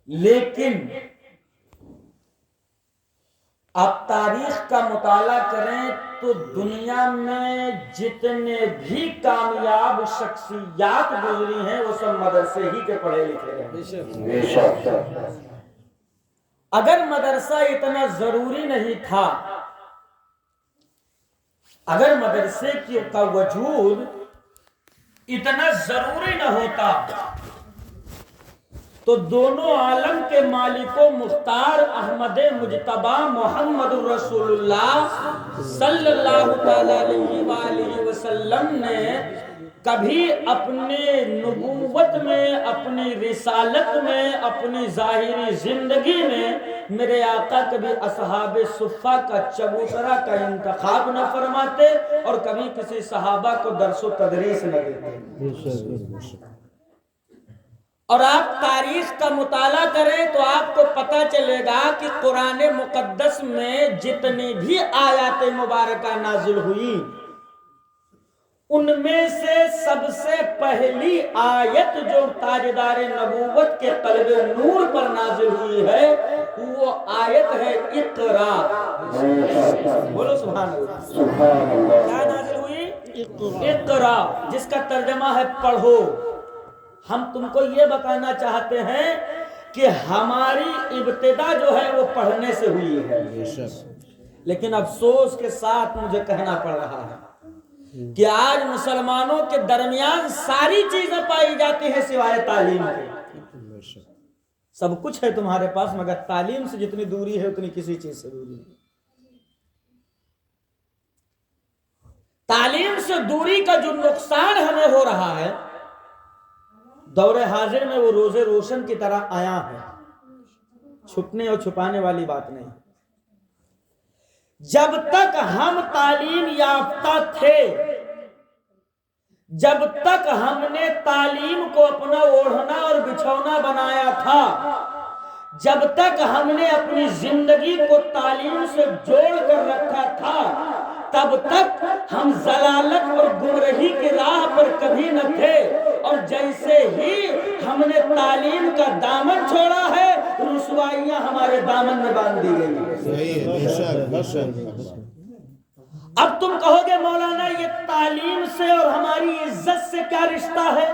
لیکن آپ تاریخ کا مطالعہ کریں تو دنیا میں جتنے بھی کامیاب شخصیات گزری ہیں وہ سب مدرسے ہی کے پڑھے لکھے ہیں۔ اگر مدرسہ اتنا ضروری نہیں تھا، اگر مدرسے کا وجود اتنا ضروری نہ ہوتا تو دونوں عالم کے مالک و مختار احمد مجتبی محمد رسول اللہ صلی اللہ تعالی علیہ وآلہ وسلم نے کبھی اپنے نبوت میں، اپنی رسالت میں، اپنی ظاہری زندگی میں میرے آقا کبھی اصحاب صفہ کا چبوترا کا انتخاب نہ فرماتے اور کبھی کسی صحابہ کو درس و تدریس نہ دیتے۔ اور آپ تاریخ کا مطالعہ کریں تو آپ کو پتہ چلے گا کہ قرآن مقدس میں جتنی بھی آیات مبارکہ نازل ہوئی ان میں سے سب سے پہلی آیت جو تاجدار نبوت کے قلب نور پر نازل ہوئی ہے وہ آیت ہے اقرا۔ بولو سبحان اللہ۔ کیا نازل ہوئی؟ اقرا، جس کا ترجمہ ہے پڑھو۔ ہم تم کو یہ بتانا چاہتے ہیں کہ ہماری ابتدا جو ہے وہ پڑھنے سے ہوئی ہے، لیکن افسوس کے ساتھ مجھے کہنا پڑ رہا ہے کہ آج مسلمانوں کے درمیان ساری چیزیں پائی جاتی ہیں سوائے تعلیم کے۔ سب کچھ ہے تمہارے پاس مگر تعلیم سے جتنی دوری ہے اتنی کسی چیز سے دوری نہیں۔ تعلیم سے دوری کا جو نقصان ہمیں ہو رہا ہے دور حاضر میں وہ روزے روشن کی طرح آیا ہے، چھپنے اور چھپانے والی بات نہیں۔ جب تک ہم تعلیم یافتہ تھے، جب تک ہم نے تعلیم کو اپنا اوڑھنا اور بچھونا بنایا تھا، جب تک ہم نے اپنی زندگی کو تعلیم سے جوڑ کر رکھا تھا، تب تک ہم ضلالت اور گمراہی کی راہ پر کبھی نہ تھے، اور جیسے ہی ہم نے تعلیم کا دامن چھوڑا ہے رسوائیاں ہمارے دامن میں باندھ دی گئی۔ اب تم کہو گے مولانا یہ تعلیم سے اور ہماری عزت سے کیا رشتہ ہے،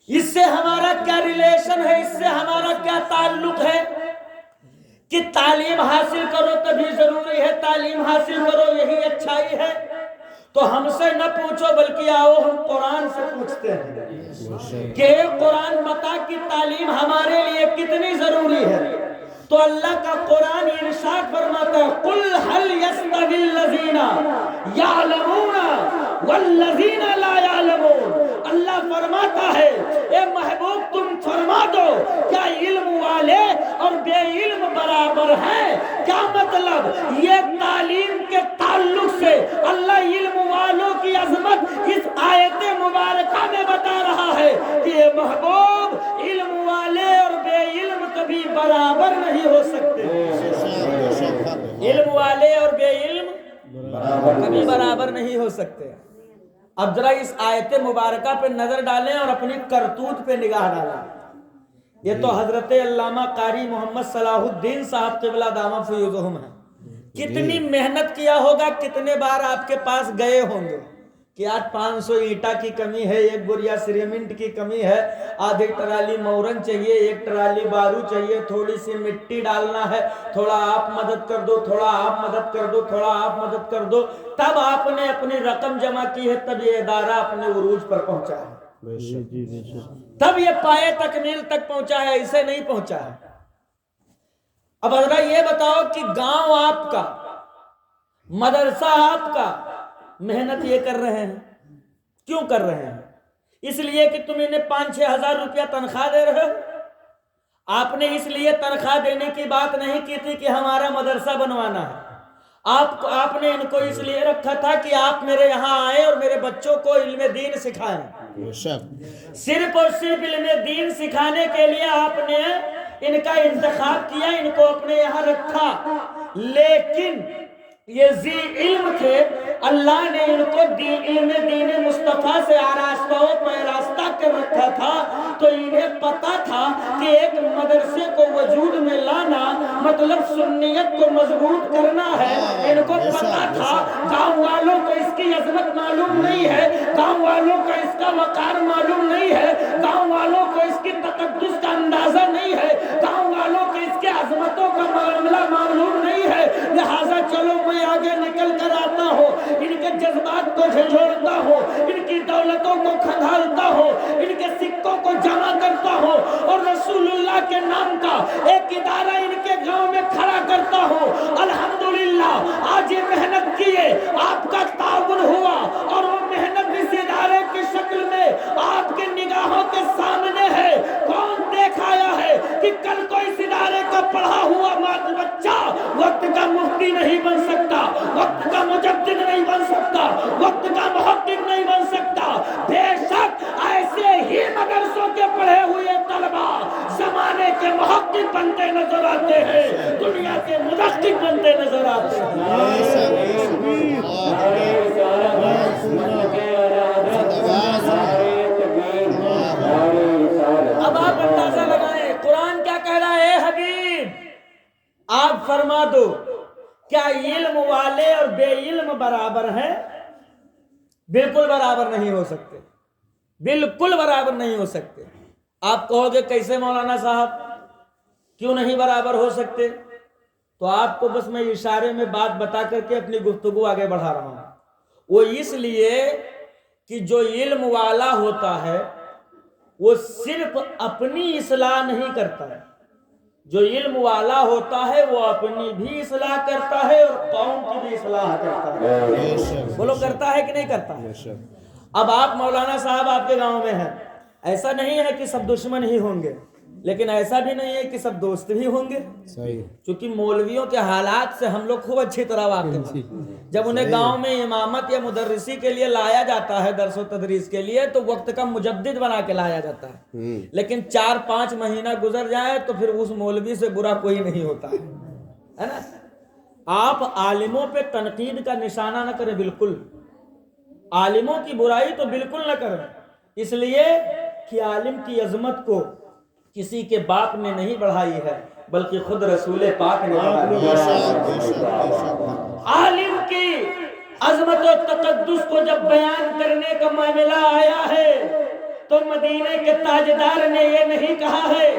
اس سے ہمارا کیا ریلیشن ہے، اس سے ہمارا کیا تعلق ہے کہ تعلیم حاصل کرو تبھی ضروری ہے، تعلیم حاصل کرو یہی اچھائی ہے؟ تو ہم سے نہ پوچھو بلکہ آؤ ہم قرآن سے پوچھتے ہیں کہ قرآن بتا کہ تعلیم ہمارے لیے کتنی ضروری ہے۔ تو اللہ کا قرآن ارشاد فرماتا ہے قُلْ هَلْ يَسْتَوِي الَّذِينَ يَعْلَمُونَ وَالَّذِينَ لَا يَعْلَمُونَ۔ اللہ فرماتا ہے اے محبوب تم فرما دو کیا علم والے اور بے علم برابر ہیں؟ کیا مطلب؟ یہ تعلیم کے تعلق سے اللہ علم والوں کی عظمت اس آیت مبارکہ میں بتا رہا ہے کہ اے محبوب علم والے اور بے علم کبھی برابر نہیں ہو سکتے، علم والے اور بے علم کبھی برابر نہیں ہو سکتے۔ اب ذرا اس آیت مبارکہ پہ نظر ڈالیں اور اپنی کرتوت پہ نگاہ ڈالیں۔ یہ تو حضرت علامہ قاری محمد صلاح الدین صاحب قبلہ دامہ فیوزہم ہیں، کتنی محنت کیا ہوگا، کتنے بار آپ کے پاس گئے ہوں گے کہ آج 500 اینٹا کی کمی ہے، 1 بوریا سیمنٹ کی کمی ہے، آدھی ٹرالی مورن چاہیے، 1 ٹرالی بارو چاہیے، تھوڑی سی مٹی ڈالنا ہے، تھوڑا آپ مدد کر دو، تھوڑا آپ مدد کر دو، تھوڑا آپ مدد کر دو، تب آپ نے اپنی رقم جمع کی ہے، تب یہ ادارہ اپنے عروج پر پہنچا ہے، تب یہ پائے تکمیل تک پہنچا ہے، اسے نہیں پہنچا ہے۔ اب ذرا یہ بتاؤ کہ گاؤں آپ کا، مدرسہ آپ کا محنت یہ کر رہے ہیں، کیوں کر رہے ہیں؟ اس لیے کہ تم انہیں 5-6 ہزار روپیہ تنخواہ دے رہے ہو؟ آپ نے اس لیے تنخواہ دینے کی بات نہیں کی تھی کہ ہمارا مدرسہ بنوانا ہے، آپ نے ان کو اس لیے رکھا تھا کہ آپ میرے یہاں آئیں اور میرے بچوں کو علم دین سکھائیں۔ صرف اور صرف علم دین سکھانے کے لیے آپ نے ان کا انتخاب کیا، ان کو اپنے یہاں رکھا، لیکن یہ ذی علم تھے، اللہ نے ان کو علم دین مصطفیٰ سے آراستہ و پیراستہ کر رکھا تھا، تو انہیں پتا تھا کہ ایک مدرسے کو وجود میں لانا مطلب سنیت کو مضبوط کرنا ہے۔ ان کو پتا تھا گاؤں والوں کو اس کی عظمت معلوم نہیں ہے، گاؤں والوں کو اس کا وقار معلوم نہیں ہے، گاؤں والوں کو اس کی تقدس کا اندازہ نہیں ہے، گاؤں والوں کو اس کے عظمتوں کا معاملہ معلوم نہیں ہے، لہٰذا چلو میں آگے نکل کر آتا ہوں، ان کے جذبات کو جھنجھوڑتا ہوں، ان کی دولتوں کو کھنگالتا ہوں، ان کے سکوں کو جمع کرتا ہوں اور رسول اللہ کے نام کا ایک ادارہ ان کے گاؤں میں کھڑا کرتا ہوں۔ الحمدللہ آج یہ محنت کیے، آپ کا تعاون ہوا اور وہ محنت اس ادارے کی شکل میں آپ کے نگاہوں کے سامنے ہے۔ کون دیکھ آیا ہے کہ کل کو اس ادارے کا پڑھا ہوا بچہ وقت کا مفتی نہیں بن سکتا، وقت کا مجدد نہیں بن سکتا، وقت کا محقق نہیں بن سکتا؟ بے شک ایسے ہی مدرسوں کے پڑھے ہوئے طلبا زمانے کے محقق بنتے نظر آتے ہیں، دنیا کے مدقق بنتے نظر آتے ہیں۔ اب آپ اندازہ لگائیں قرآن کیا کہہ رہا ہے؟ حبیب آپ فرما دو، کیا علم والے اور بے علم برابر ہیں؟ بالکل برابر نہیں ہو سکتے، بالکل برابر نہیں ہو سکتے۔ آپ کہو گے کیسے مولانا صاحب، کیوں نہیں برابر ہو سکتے؟ تو آپ کو بس میں اشارے میں بات بتا کر کے اپنی گفتگو آگے بڑھا رہا ہوں۔ وہ اس لیے کہ جو علم والا ہوتا ہے وہ صرف اپنی اصلاح نہیں کرتا ہے، جو علم والا ہوتا ہے وہ اپنی بھی اصلاح کرتا ہے اور قوم کی بھی اصلاح کرتا ہے۔ بولو کرتا ہے کہ نہیں کرتا ہے؟ اب آپ مولانا صاحب آپ کے گاؤں میں ہیں، ایسا نہیں ہے کہ سب دشمن ہی ہوں گے، لیکن ایسا بھی نہیں ہے کہ سب دوست بھی ہوں گے، چونکہ مولویوں کے حالات سے ہم لوگ خوب اچھی طرح واقف ہیں۔ جب انہیں گاؤں میں امامت یا مدرسی کے لیے لایا جاتا ہے، درس و تدریس کے لیے، تو وقت کا مجدد بنا کے لایا جاتا ہے، لیکن 4-5 مہینہ گزر جائے تو پھر اس مولوی سے برا کوئی نہیں ہوتا ہے نا۔ آپ عالموں پہ تنقید کا نشانہ نہ کریں، بالکل عالموں کی برائی تو بالکل نہ کریں، اس لیے کہ عالم کی عظمت کو کسی کے باپ نے نہیں بڑھائی ہے بلکہ خود رسول پاک نے بڑھائی ہے۔ عالم کی عظمت و تقدس کو جب بیان کرنے کا معاملہ آیا ہے تو مدینے کے تاجدار نے یہ نہیں کہا ہے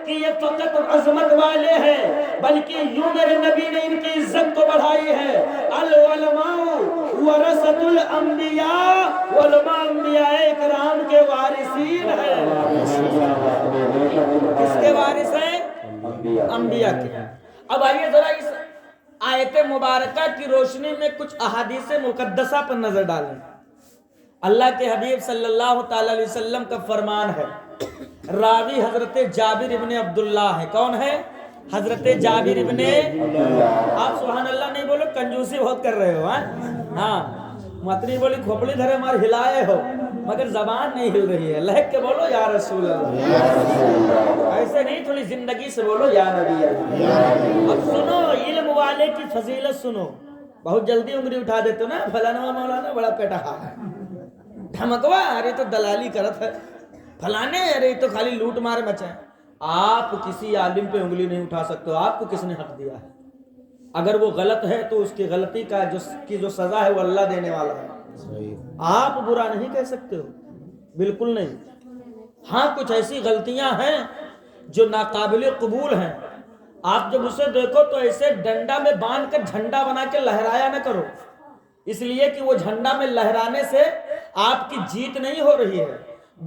کہ یہ فقط عظمت والے ہیں، بلکہ یوں میرے نبی نے ان کی عزت کو بڑھائی ہے۔ العلماء ورثۃ الانبیاء، علماء انبیاء کرام کے وارثین ہیں۔ کس کے وارث ہیں؟ انبیاء کے۔ اب آئیے ذرا اس آیت مبارکہ کی روشنی میں کچھ احادیث مقدسہ پر نظر ڈالیں۔ اللہ کے حبیب صلی اللہ تعالی علیہ وسلم کا فرمان ہے، راوی حضرت جابر ابن عبداللہ ہے۔ کون ہے؟ حضرت جابر ابن۔ آپ سبحان اللہ نہیں بولو، کنجوسی بہت کر رہے ہو۔ ہاں متنی بولی کھوپڑی دھرے مار ہلائے ہو مگر زبان نہیں ہل رہی ہے، لہک کے بولو یا رسول اللہ، ایسے نہیں، تھوڑی زندگی سے بولو یا نبی اللہ۔ اب سنو علم والے کی فضیلت سنو، بہت جلدی انگلی اٹھا دیتے نا، فلانا مولانا بڑا پیٹا ہے، دھمکوا ارے تو دلالی کرت ہے، فلانے ارے تو خالی لوٹ مار مچائیں۔ آپ کسی عالم پہ انگلی نہیں اٹھا سکتے، آپ کو کس نے حق دیا ہے؟ اگر وہ غلط ہے تو اس کی غلطی کا جو سزا ہے وہ اللہ دینے والا ہے، آپ برا نہیں کہہ سکتے ہو، بالکل نہیں۔ ہاں کچھ ایسی غلطیاں ہیں جو ناقابل قبول ہیں، آپ جب اسے دیکھو تو ایسے ڈنڈا میں باندھ کر جھنڈا بنا کے لہرایا نہ کرو، اس لیے کہ وہ جھنڈا میں لہرانے سے آپ کی جیت نہیں ہو رہی ہے،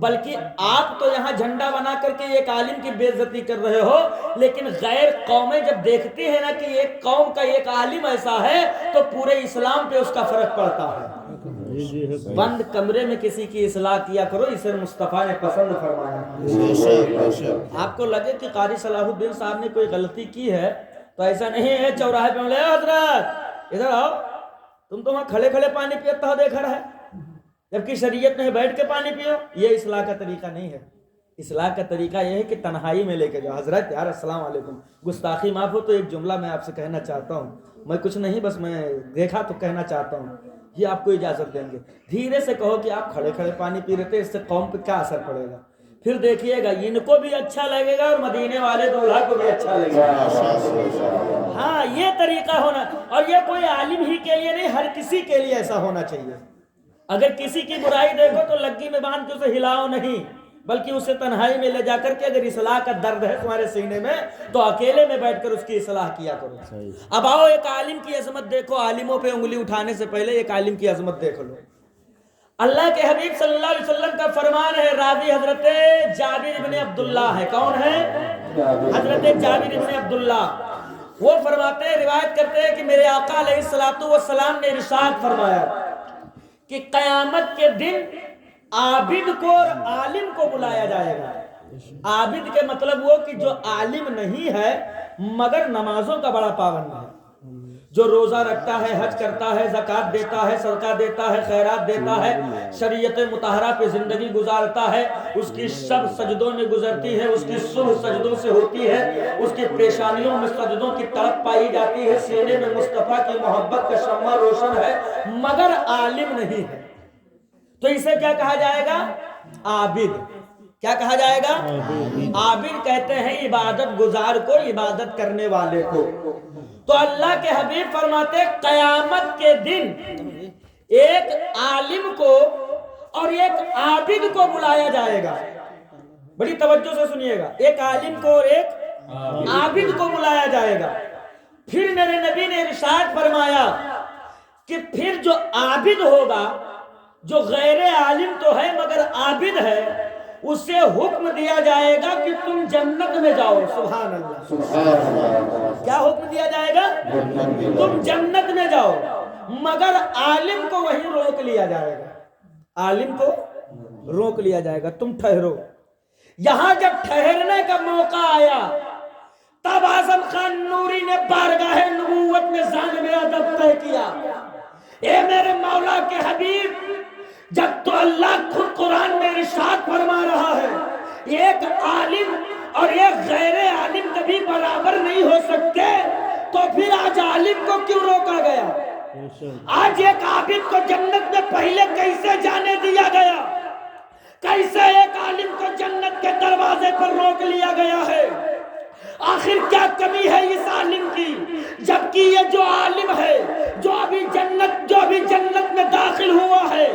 بلکہ آپ تو یہاں جھنڈا بنا کر کے ایک عالم کی بے عزتی کر رہے ہو، لیکن غیر قومیں جب دیکھتی ہیں نا کہ ایک قوم کا ایک عالم ایسا ہے تو پورے اسلام پہ اس کا فرق پڑتا ہے۔ بند کمرے میں کسی کی اصلاح کیا کرو، اسے مصطفیٰ نے پسند فرمایا۔ آپ کو لگے کہ قاری صلاح الدین صاحب نے کوئی غلطی کی ہے تو ایسا نہیں ہے چوراہے پہ ملے حضرت ادھر آؤ، تم تو وہاں کھڑے کھڑے پانی پیتا ہو دیکھا رہا ہے، جبکہ شریعت میں بیٹھ کے پانی پیو، یہ اصلاح کا طریقہ نہیں ہے۔ اصلاح کا طریقہ یہ ہے کہ تنہائی میں لے کے جاؤ، حضرت یار السلام علیکم، گستاخی معاف ہو تو ایک جملہ میں آپ سے کہنا چاہتا ہوں، میں کچھ نہیں بس میں دیکھا تو کہنا چاہتا ہوں، یہ آپ کو اجازت دیں گے؟ دھیرے سے کہو کہ آپ کھڑے کھڑے پانی پی رہے تھے، اس سے قوم پہ کیا اثر پڑے گا؟ پھر دیکھیے گا ان کو بھی اچھا لگے گا اور مدینے والے دولہا کو بھی اچھا لگے گا۔ ہاں یہ طریقہ ہونا، اور یہ کوئی عالم ہی کے لیے نہیں، ہر کسی کے لیے ایسا ہونا چاہیے۔ اگر کسی کی برائی دیکھو تو لگی میں باندھ کے اسے ہلاؤ نہیں، بلکہ اسے تنہائی میں لے جا کر کے، اگر اصلاح کا درد ہے تمہارے سینے میں تو اکیلے میں بیٹھ کر اس کی اصلاح کیا کرو۔ اب آؤ ایک عالم کی عظمت دیکھو، عالموں پہ انگلی اٹھانے سے پہلے ایک عالم کی عظمت دیکھ لو۔ اللہ کے حبیب صلی اللہ علیہ وسلم کا فرمان ہے، راوی حضرت جابر ابن عبداللہ ہے۔ کون ہے؟ حضرت جابر ابن عبداللہ۔ وہ فرماتے ہیں، روایت کرتے ہیں کہ میرے آقا علیہ السلام نے ارشاد فرمایا کہ قیامت کے دن عابد کو اور عالم کو بلایا جائے گا۔ عابد کے مطلب وہ کہ جو عالم نہیں ہے مگر نمازوں کا بڑا پابند ہے، جو روزہ رکھتا ہے، حج کرتا ہے، زکوٰۃ دیتا ہے، صدقہ دیتا ہے، خیرات دیتا ہے، شریعت مطہرہ پہ زندگی گزارتا ہے، اس کی شب سجدوں میں گزرتی ہے، اس کی صبح سجدوں سے ہوتی ہے، اس کی پیشانیوں میں سجدوں کی تڑپ پائی جاتی ہے، سینے میں مصطفیٰ کی محبت کا شمع روشن ہے، مگر عالم نہیں ہے، تو اسے کیا کہا جائے گا؟ عابد۔ کیا کہا جائے گا؟ عابد کہتے ہیں عبادت گزار کو، عبادت کرنے والے کو۔ تو اللہ کے حبیب فرماتے قیامت کے دن ایک عالم کو اور ایک عابد کو بلایا جائے گا۔ بڑی توجہ سے سنیے گا، ایک عالم کو اور ایک عابد کو بلایا جائے گا۔ پھر میرے نبی نے ارشاد فرمایا کہ پھر جو عابد ہوگا، جو غیر عالم تو ہے مگر عابد ہے، اسے حکم دیا جائے گا کہ تم جنت میں جاؤ۔ سبحان اللہ۔ کیا حکم دیا جائے گا؟ تم جنت میں جاؤ، مگر عالم کو وہیں روک لیا جائے گا۔ عالم کو روک لیا جائے گا، تم ٹھہرو۔ یہاں جب ٹھہرنے کا موقع آیا تب اعظم خان نوری نے بارگاہ نبوت میں ظالم ادب طے کیا، اے میرے مولا کے حبیب، جب تو اللہ خود قرآن میں ارشاد فرما رہا ہے ایک عالم اور ایک غیر عالم کبھی برابر نہیں ہو سکتے، تو پھر آج عالم کو کیوں روکا گیا؟ آج ایک عابد کو جنت میں پہلے کیسے جانے دیا گیا؟ کیسے ایک عالم کو جنت کے دروازے پر روک لیا گیا ہے؟ آخر کیا کمی ہے اس عالم کی، جبکہ یہ جو عالم ہے، جو ابھی جنت میں داخل ہوا ہے،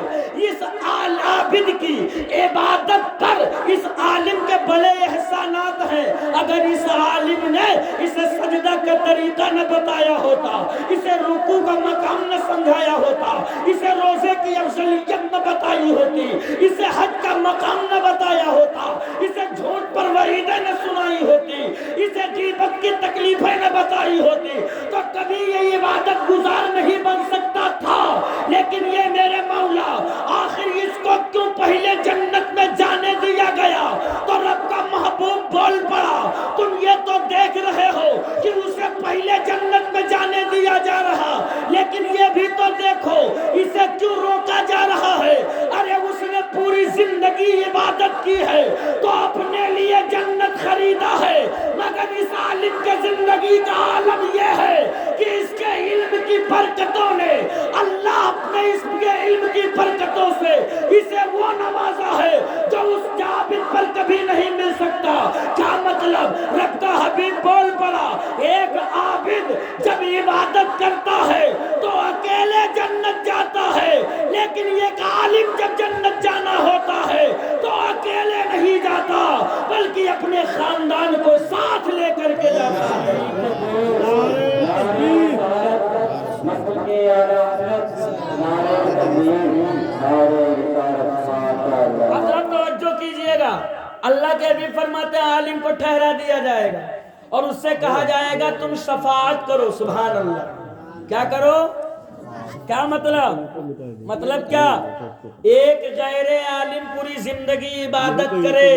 اس عابد کی عبادت پر اس عالم کے بڑے احسانات ہیں۔ اگر اس عالم نے اسے سجدہ کا طریقہ نہ بتایا ہوتا، اسے رکوع کا مقام نہ سمجھایا ہوتا، اسے روزے کی افضلیت نہ بتائی ہوتی، اسے حج کا مقام نہ بتایا ہوتا، اسے جھوٹ پر وعیدیں نہ سنائی ہوتی، اسے غیبت کی تکلیفیں نہ بتائی ہوتی، تو کبھی یہ عبادت گزار نہیں بن سکتا تھا۔ لیکن یہ میرے مولا، آخر اس کو کیوں پہلے جنت میں جانے دیا گیا؟ تو رب کا محبوب بول پڑا، تم یہ تو دیکھ رہے ہو کہ اسے پہلے جنت میں جانے دیا جا رہا، لیکن یہ بھی تو دیکھو اسے کیوں روکا جا رہا ہے؟ ارے اس نے پوری زندگی عبادت کی ہے تو اپنے لیے جنت خریدا ہے، مگر اس عالم کے زندگی کا عالم یہ ہے کہ اس کے علم کی برکتوں نے، اللہ اپنے اس کے علم کی برکتوں سے اسے وہ نوازا ہے جو اس عابد پر کبھی نہیں مل سکتا۔ کیا مطلب؟ رب کا حبیب بول پڑا، ایک عابد جب عبادت کرتا ہے تو اکیلے جنت جاتا ہے، لیکن ایک عالم جب جنت جانا ہوتا ہے تو اکیلے نہیں جاتا بلکہ اپنے خاندان کو ساتھ لے کر کے جاتا ہے۔ حضرت توجہ کیجئے گا، اللہ کے حبیب فرماتے ہیں عالم کو ٹھہرا دیا جائے گا اور اس سے کہا جائے گا تم شفاعت کرو۔ سبحان اللہ۔ کیا کرو؟ کیا مطلب کیا؟ ایک غیر عالم پوری زندگی عبادت کرے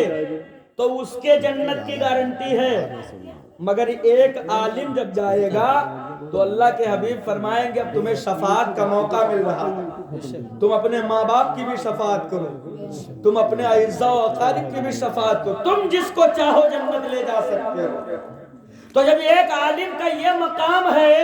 تو اس کے جنت کی گارنٹی ہے، مگر ایک عالم جب جائے گا تو اللہ کے حبیب فرمائیں گے اب تمہیں شفاعت کا موقع مل رہا ہے، تم اپنے ماں باپ کی بھی شفاعت کرو، تم اپنے اعزاء و اقارب کی بھی شفاعت کو، تم جس کو چاہو جنت لے جا سکتے ہو۔ تو جب ایک عالم کا یہ مقام ہے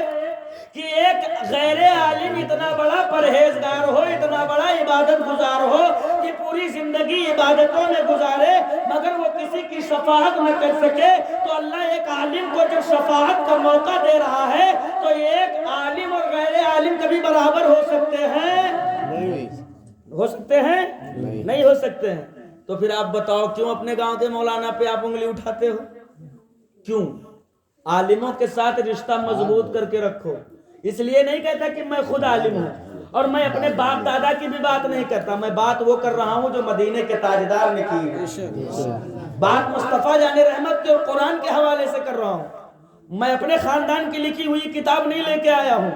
کہ ایک غیر عالم اتنا بڑا پرہیزگار ہو، اتنا بڑا عبادت گزار ہو کہ پوری زندگی عبادتوں میں گزارے مگر وہ کسی کی شفاعت نہ کر سکے، تو اللہ ایک عالم کو جب شفاعت کا موقع دے رہا ہے تو ایک عالم اور غیر عالم کبھی برابر ہو سکتے ہیں؟ ہو سکتے ہیں؟ نہیں ہو سکتے ہیں۔ تو پھر آپ بتاؤ کیوں اپنے گاؤں کے مولانا پہ آپ انگلی اٹھاتے ہو؟ کیوں؟ عالموں کے ساتھ رشتہ مضبوط کر کے رکھو۔ اس لیے نہیں کہتا کہ میں خود عالم ہوں اور میں اپنے باپ دادا کی بھی بات نہیں کرتا، میں بات وہ کر رہا ہوں جو مدینے کے تاجدار نے کی ہے، بات مصطفیٰ جان رحمت کے اور قرآن کے حوالے سے کر رہا ہوں۔ میں اپنے خاندان کی لکھی ہوئی کتاب نہیں لے کے آیا ہوں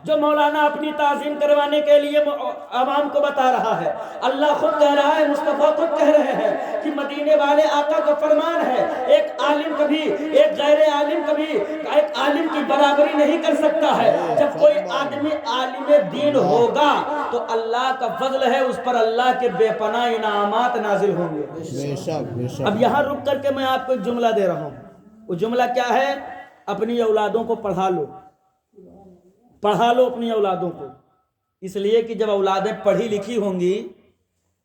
جو مولانا اپنی تعظیم کروانے کے لیے عوام کو بتا رہا ہے۔ اللہ خود کہہ رہا ہے، مصطفیٰ خود کہہ رہے ہیں کہ مدینے والے آقا کا فرمان ہے ایک عالم کبھی ایک غیر عالم کبھی ایک عالم کی برابری نہیں کر سکتا ہے۔ جب کوئی آدمی عالم دین ہوگا تو اللہ کا فضل ہے، اس پر اللہ کے بے پناہ انعامات نازل ہوں گے۔ اب یہاں رک کر کے میں آپ کو ایک جملہ دے رہا ہوں، وہ جملہ کیا ہے؟ اپنی اولادوں کو پڑھا لو، پڑھا لو اپنی اولادوں کو، اس لیے کہ جب اولادیں پڑھی لکھی ہوں گی،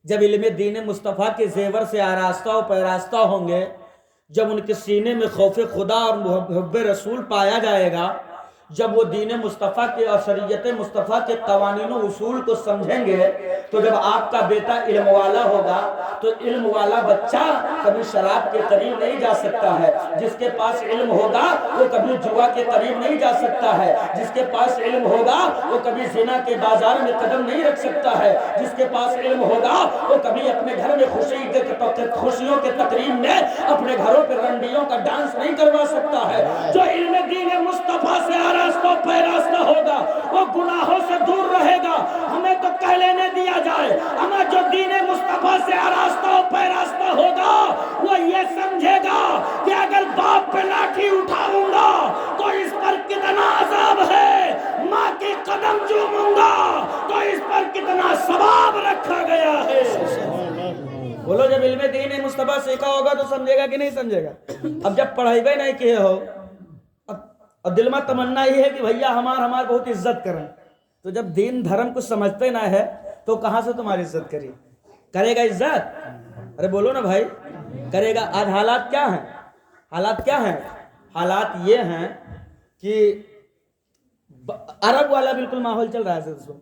جب علم دین مصطفیٰ کے زیور سے آراستہ و پیراستہ ہوں گے، جب ان کے سینے میں خوف خدا اور محب رسول پایا جائے گا، جب وہ دین مصطفیٰ کے اور شریعت مصطفیٰ کے قوانین و اصول کو سمجھیں گے، تو جب آپ کا بیٹا علم والا ہوگا تو علم والا بچہ کبھی شراب کے قریب نہیں جا سکتا ہے، جس کے پاس علم ہوگا وہ کبھی جوا کے قریب نہیں جا سکتا ہے، جس کے پاس علم ہوگا وہ کبھی زنا کے بازار میں قدم نہیں رکھ سکتا ہے، جس کے پاس علم ہوگا وہ کبھی اپنے گھر میں خوشیوں کے تقریب میں اپنے گھروں پہ رنڈیوں کا ڈانس نہیں کروا سکتا ہے۔ جو علم دین مصطفیٰ سے آراستہ و پیراستہ ہوگا وہ گناہوں سے دور رہے گا۔ ہمیں تو کہہ لینے دیا جائے، ہمیں جو دین مصطفیٰ سے آراستہ و پیراستہ ہوگا وہ یہ سمجھے گا کہ اگر باپ پہ لاٹھی اٹھاؤں گا تو اس پر کتنا عذاب ہے، ماں کی قدم چوموں گا تو اس پر کتنا ثواب رکھا گیا ہے۔ بولو جب علم دین مصطفیٰ سیکھا ہوگا تو سمجھے گا کہ نہیں سمجھے گا؟ اب جب پڑھائی بھی نہیں کیے ہو اور دل میں تمنا یہ ہے کہ بھیا ہمار بہت عزت کریں، تو جب دین دھرم کو سمجھتے نہ ہے تو کہاں سے تمہاری عزت کرے گا عزت؟ ارے بولو نا بھائی، کرے گا؟ آج حالات کیا ہیں؟ حالات کیا ہیں؟ حالات یہ ہیں کہ عرب والا بالکل ماحول چل رہا ہے دوستوں،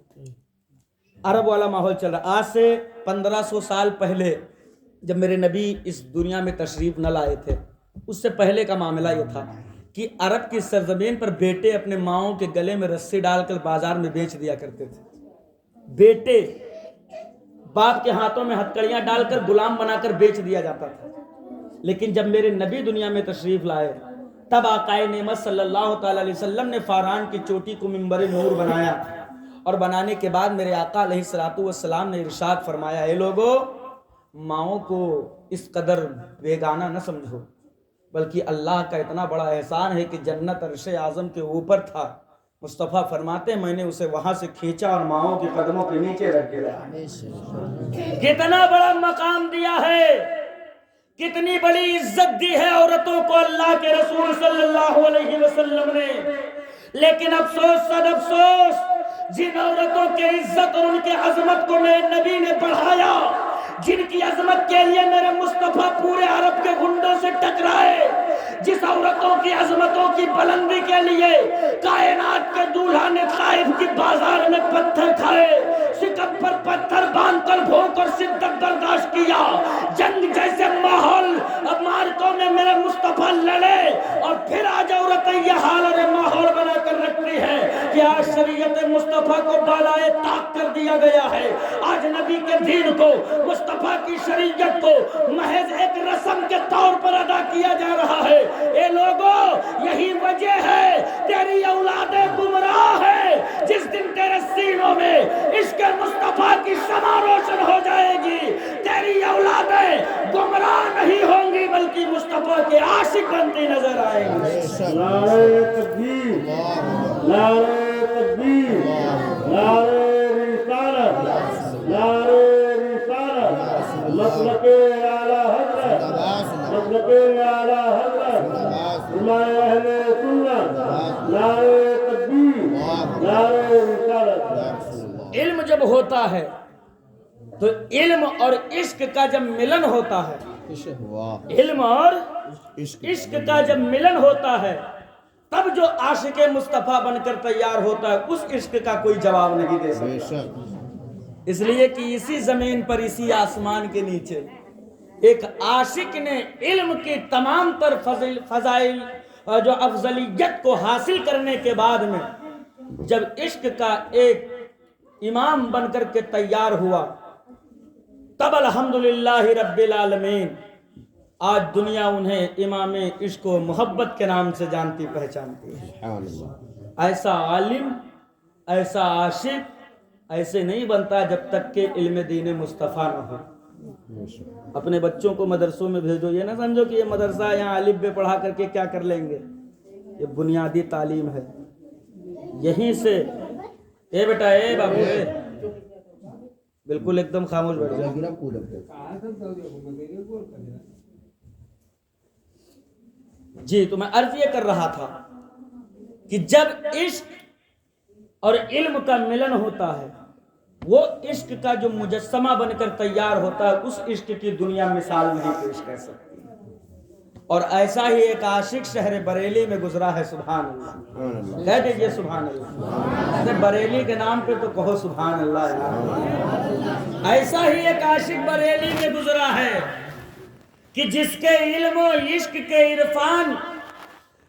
عرب والا ماحول چل رہا ہے۔ آج سے 1500 سال پہلے جب میرے نبی اس دنیا میں تشریف نہ لائے تھے، اس سے پہلے کا معاملہ یہ تھا کہ عرب کی سرزمین پر بیٹے اپنے ماؤں کے گلے میں رسی ڈال کر بازار میں بیچ دیا کرتے تھے۔ بیٹے باپ کے ہاتھوں میں ہتکڑیاں ڈال کر غلام بنا کر بیچ دیا جاتا تھا۔ لیکن جب میرے نبی دنیا میں تشریف لائے تب آقائے نعمت صلی اللہ تعالی علیہ وسلم نے فاران کی چوٹی کو منبر نور بنایا، اور بنانے کے بعد میرے آقا علیہ الصلوۃ والسلام نے ارشاد فرمایا، اے لوگو ماؤں کو اس قدر بیگانہ نہ سمجھو، بلکہ اللہ کا اتنا بڑا احسان ہے کہ جنت عرش اعظم کے اوپر تھا۔ مصطفیٰ فرماتے میں نے اسے وہاں سے کھینچا اور ماؤں کے قدموں کے نیچے رکھ کے رکھا۔ کتنا بڑا مقام دیا ہے، کتنی بڑی عزت دی ہے عورتوں کو اللہ کے رسول صلی اللہ علیہ وسلم نے۔ لیکن افسوس صد افسوس، جن عورتوں کے عزت اور ان کے عظمت کو میرے نبی نے بڑھایا، جن کی عظمت کے لیے میرے مصطفیٰ پورے عرب کے گنڈوں سے ٹکرائے، جس عورتوں کی عظمتوں کی بلندی کے لیے کائنات کے دولہا نے طائف کی بازار میں پتھر کھائے، شکم پر پتھر باندھ کر بھوک اور شدت برداشت کیا، جنگ جیسے ماحول اب مارکوں میں میرے مصطفیٰ لڑے، اور پھر آج عورتیں یہ حال اور ماحول بنا کر رکھتی ہے کہ آج شریعت مصطفیٰ کو بالائے طاق کر دیا گیا ہے۔ آج نبی کے دین کو، مصطفیٰ کی شریعت کو محض ایک رسم کے طور پر ادا کیا جا رہا ہے۔ اے لوگو یہی وجہ ہے تیری اولادیں گمراہ ہے، جس دن تیرے سینوں میں عشق مصطفیٰ کی شمع روشن ہو جائے گی تیری اولادیں گمراہ نہیں ہوں گی بلکہ مصطفیٰ کے عاشق بنتی نظر آئیں گی۔ نعرہ تکبیر، نعرہ تکبیر، نعرہ رسالت، نعرہ رسالت۔ مسلک اعلیٰ حضرت مسلک اعلیٰ حضرت علماء اہل سنت نعرہ تکبیر نعرہ رسالت۔ علم جب ہوتا ہے تو علم اور عشق کا جب ملن ہوتا ہے، علم اور عشق کا جب ملن ہوتا ہے تب جو عاشق مصطفیٰ بن کر تیار ہوتا ہے اس عشق کا کوئی جواب نہیں دے سکتا۔ اس لیے کہ اسی زمین پر اسی آسمان کے نیچے ایک عاشق نے علم کی تمام تر فضائل جو افضلیت کو حاصل کرنے کے بعد میں جب عشق کا ایک امام بن کر کے تیار ہوا تب الحمدللہ رب العالمین آج دنیا انہیں امام عشق و محبت کے نام سے جانتی پہچانتی ہے۔ ایسا عالم ایسا عاشق ایسے نہیں بنتا جب تک کہ علم دین مصطفیٰ نہ ہو۔ اپنے بچوں کو مدرسوں میں بھیجو، یہ نہ سمجھو کہ یہ مدرسہ یہاں الف بے پڑھا کر کے کیا کر لیں گے، یہ بنیادی تعلیم ہے۔ یہیں سے اے بیٹا اے بابو اے بالکل ایک دم خاموش بیٹھ جائے۔ جی تو میں عرض یہ کر رہا تھا کہ جب عشق اور علم کا ملن ہوتا ہے وہ عشق کا جو مجسمہ بن کر تیار ہوتا ہے اس عشق کی دنیا مثال نہیں پیش کر سکتی۔ اور ایسا ہی ایک عاشق شہر بریلی میں گزرا ہے، سبحان اللہ کہہ دیجئے سبحان اللہ، بریلی کے نام پہ تو کہو سبحان اللہ۔ ایسا ہی ایک عاشق بریلی میں گزرا ہے کہ جس کے علم و عشق کے عرفان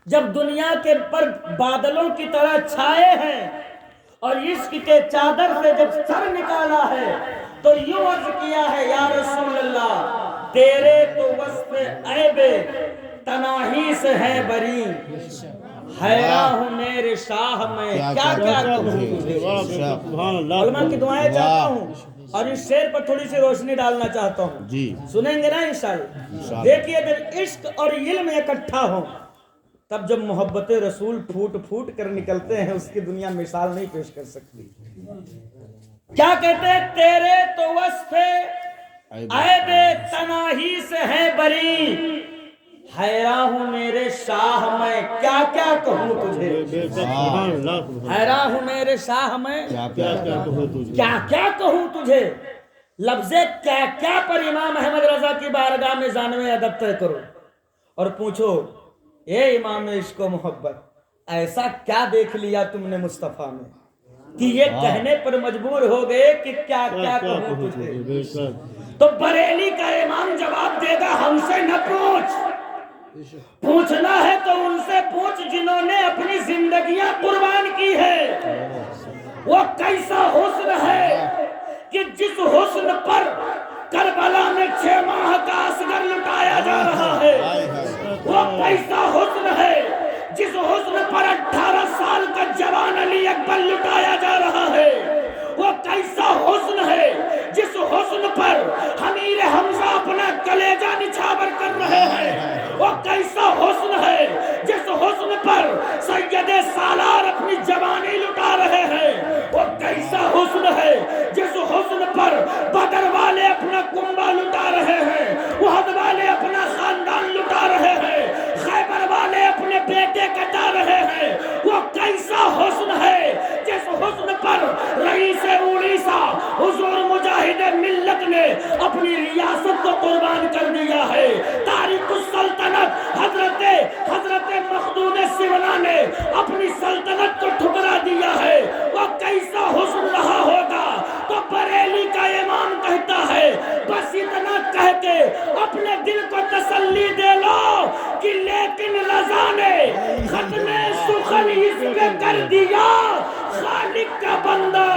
جب دنیا کے پر بادلوں کی طرح چھائے ہیں اور عشق کے چادر سے جب سر نکالا ہے تو یوں عرض کیا ہے یا رسول اللہ تیرے تو وصف عیب تناہی سے ہے بری، حیران ہوں میرے شاہ میں کیا کیا کہوں تجھے۔ علماء کی دعائیں چاہتا ہوں اور اس شعر پر تھوڑی سی روشنی ڈالنا چاہتا ہوں، سنیں گے نا انشاءاللہ۔ دیکھیے جب عشق اور علم اکٹھا ہوں تب جب محبت رسول پھوٹ پھوٹ کر نکلتے ہیں اس کی دنیا مثال نہیں پیش کر سکتی۔ کیا کہتے ہیں تیرے تو وصف عیب تناہی سے ہے بری، حیران ہوں میرے شاہ میں کیا کیا کہوں تجھے، حیران ہوں میرے شاہ میں کیا کیا کہوں تجھے۔ لفظ کیا کیا پر امام احمد رضا کی بارگاہ میں زانوے ادب طے کرو اور پوچھو اے امام عشق و محبت ایسا کیا دیکھ لیا تم نے مصطفیٰ میں کہ یہ کہنے پر مجبور ہو گئے کہ کیا کیا کہوں تجھے۔ تو بریلی کا امام جواب دے گا ہم سے نہ پوچھنا ہے تو ان سے پوچھ جنہوں نے اپنی زندگیاں قربان کی ہے۔ وہ کیسا حسن ہے کہ جس حسن پر کربلا میں 6 ماہ کا اصغر لٹایا جا رہا ہے، وہ کیسا حسن ہے جس حسن پر 18 سال کا جوان علی اکبر لٹایا جا رہا ہے، وہ کیسا حسن ہے جس حسن پر امیر حمزہ اپنا کلیجہ نچھاور کر رہے ہیں، وہ کیسا حسن ہے جس حسن پر سید سالار اپنی جوانی لٹا رہے ہیں، وہ کیسا حسن ہے جس حسن پر بدر والے اپنا کنبہ لٹا رہے ہیں، احد والے اپنا خاندان لٹا رہے ہیں، خیبر والے اپنے بیٹے کٹا رہے ہیں، وہ کیسا حسن ہے جس حسن پر رئیس اڑیسہ حضور مجاہد ملت نے اپنی ریاست کو قربان کر دیا ہے، تاریخ السلطنت حضرت مخدوم سیونا نے اپنی سلطنت کو ٹھکرا دیا ہے، وہ کیسا حسن رہا ہوگا۔ تو بریلی کا امام کہتا ہے بس اتنا کہہ کے اپنے دل کو تسلی دے لو کہ لیکن رضا نے ختم سخن اس پہ کر دیا، خالق کا بندہ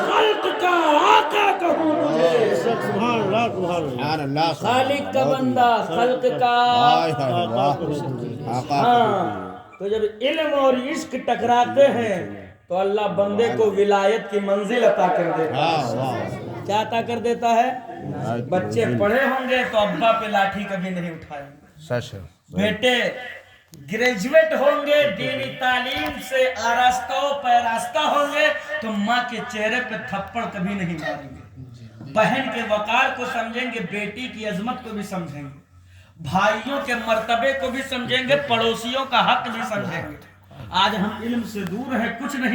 خلق کا آقا کہوں تجھے، خالق کا بندہ خلق کا ہاں۔ تو جب علم اور عشق ٹکراتے ہیں تو اللہ بندے کو ولایت کی منزل عطا کر دیتا ہے۔ کیا عطا کر دیتا ہے؟ بچے پڑھے ہوں گے تو ابا پہ لاٹھی کبھی نہیں اٹھائیں گے، بیٹے گریجویٹ ہوں گے دینی تعلیم سے آراستہ و پیراستہ ہوں گے تو ماں کے چہرے پہ تھپڑ کبھی نہیں ماریں گے۔ بہن کے وقار کو سمجھیں گے، بیٹی کی عظمت کو بھی سمجھیں گے، بھائیوں کے مرتبے کو بھی سمجھیں گے، پڑوسیوں کا حق بھی سمجھیں گے۔ آج ہم علم سے دور ہیں، کچھ نہیں